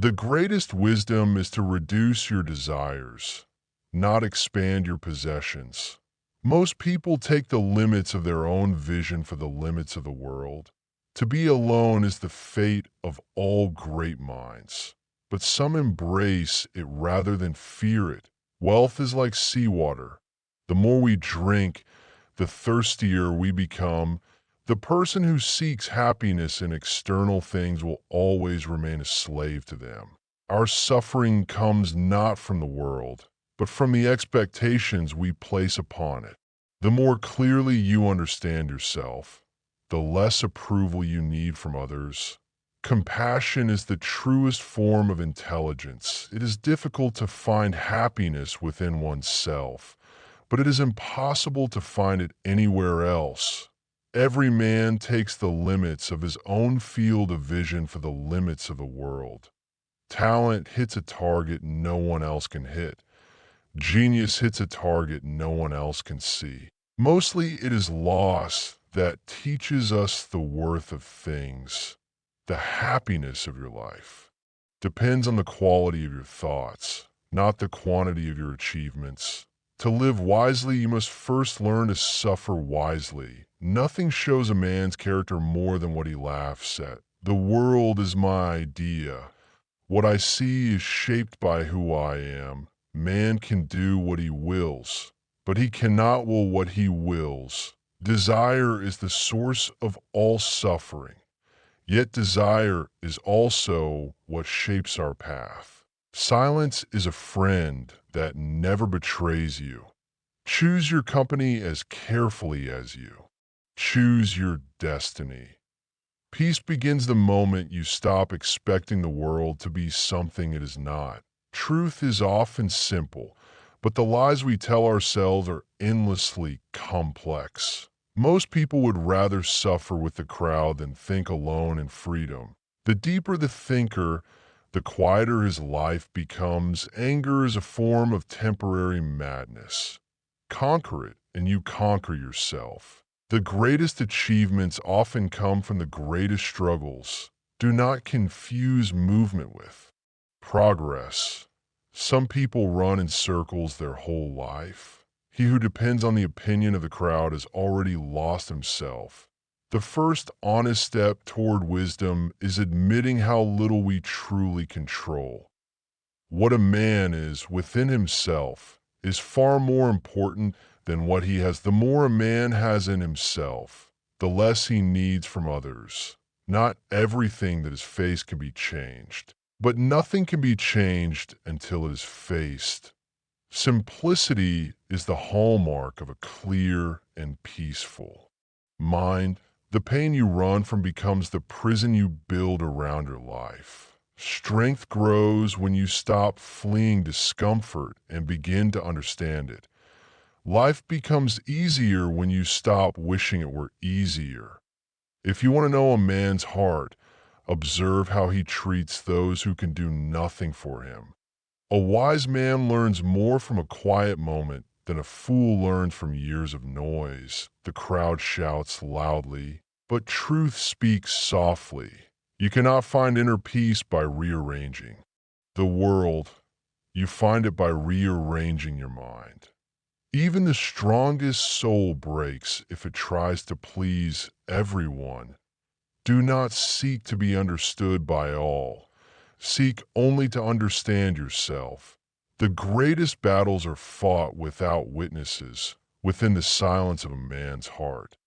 The greatest wisdom is to reduce your desires, not expand your possessions. Most people take the limits of their own vision for the limits of the world. To be alone is the fate of all great minds, but some embrace it rather than fear it. Wealth is like seawater. The more we drink, the thirstier we become. The person who seeks happiness in external things will always remain a slave to them. Our suffering comes not from the world, but from the expectations we place upon it. The more clearly you understand yourself, the less approval you need from others. Compassion is the truest form of intelligence. It is difficult to find happiness within oneself, but it is impossible to find it anywhere else. Every man takes the limits of his own field of vision for the limits of the world. Talent hits a target no one else can hit. Genius hits a target no one else can see. Mostly it is loss that teaches us the worth of things. The happiness of your life depends on the quality of your thoughts, not the quantity of your achievements. To live wisely, you must first learn to suffer wisely. Nothing shows a man's character more than what he laughs at. The world is my idea. What I see is shaped by who I am. Man can do what he wills, but he cannot will what he wills. Desire is the source of all suffering, yet desire is also what shapes our path. Silence is a friend that never betrays you. Choose your company as carefully as you choose your destiny. Peace begins the moment you stop expecting the world to be something it is not. Truth is often simple, but the lies we tell ourselves are endlessly complex. Most people would rather suffer with the crowd than think alone in freedom. The deeper the thinker, the quieter his life becomes. Anger is a form of temporary madness. Conquer it, and you conquer yourself. The greatest achievements often come from the greatest struggles. Do not confuse movement with progress. Some people run in circles their whole life. He who depends on the opinion of the crowd has already lost himself. The first honest step toward wisdom is admitting how little we truly control. What a man is within himself is far more important than what he has. The more a man has in himself, the less he needs from others. Not everything that is faced can be changed, but nothing can be changed until it is faced. Simplicity is the hallmark of a clear and peaceful mind. The pain you run from becomes the prison you build around your life. Strength grows when you stop fleeing discomfort and begin to understand it. Life becomes easier when you stop wishing it were easier. If you want to know a man's heart, observe how he treats those who can do nothing for him. A wise man learns more from a quiet moment than a fool learns from years of noise. The crowd shouts loudly, but truth speaks softly. You cannot find inner peace by rearranging the world. You find it by rearranging your mind. Even the strongest soul breaks if it tries to please everyone. Do not seek to be understood by all. Seek only to understand yourself. The greatest battles are fought without witnesses, within the silence of a man's heart.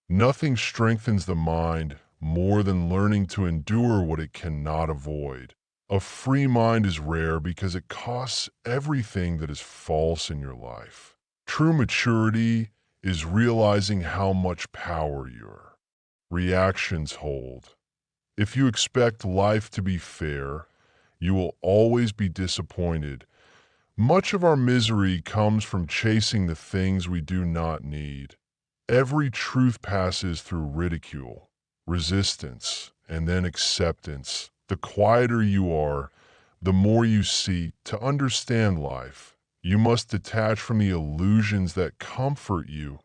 Nothing strengthens the mind more than learning to endure what it cannot avoid. A free mind is rare because it costs everything that is false in your life. True maturity is realizing how much power your reactions hold. If you expect life to be fair, you will always be disappointed. Much of our misery comes from chasing the things we do not need. Every truth passes through ridicule, resistance, and then acceptance. The quieter you are, the more you seek to understand life. You must detach from the illusions that comfort you.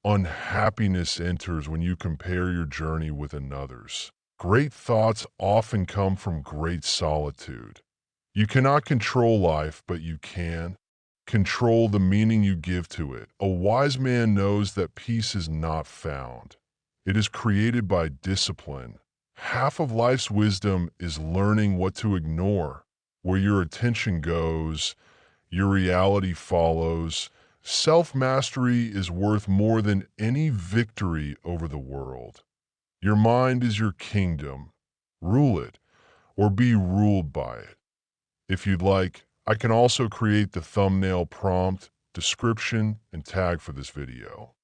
Unhappiness enters when you compare your journey with another's. Great thoughts often come from great solitude. You cannot control life, but you can control the meaning you give to it. A wise man knows that peace is not found. It is created by discipline. Half of life's wisdom is learning what to ignore. Where your attention goes, your reality follows. Self-mastery is worth more than any victory over the world. Your mind is your kingdom. Rule it, or be ruled by it. If you'd like, I can also create the thumbnail prompt, description, and tag for this video.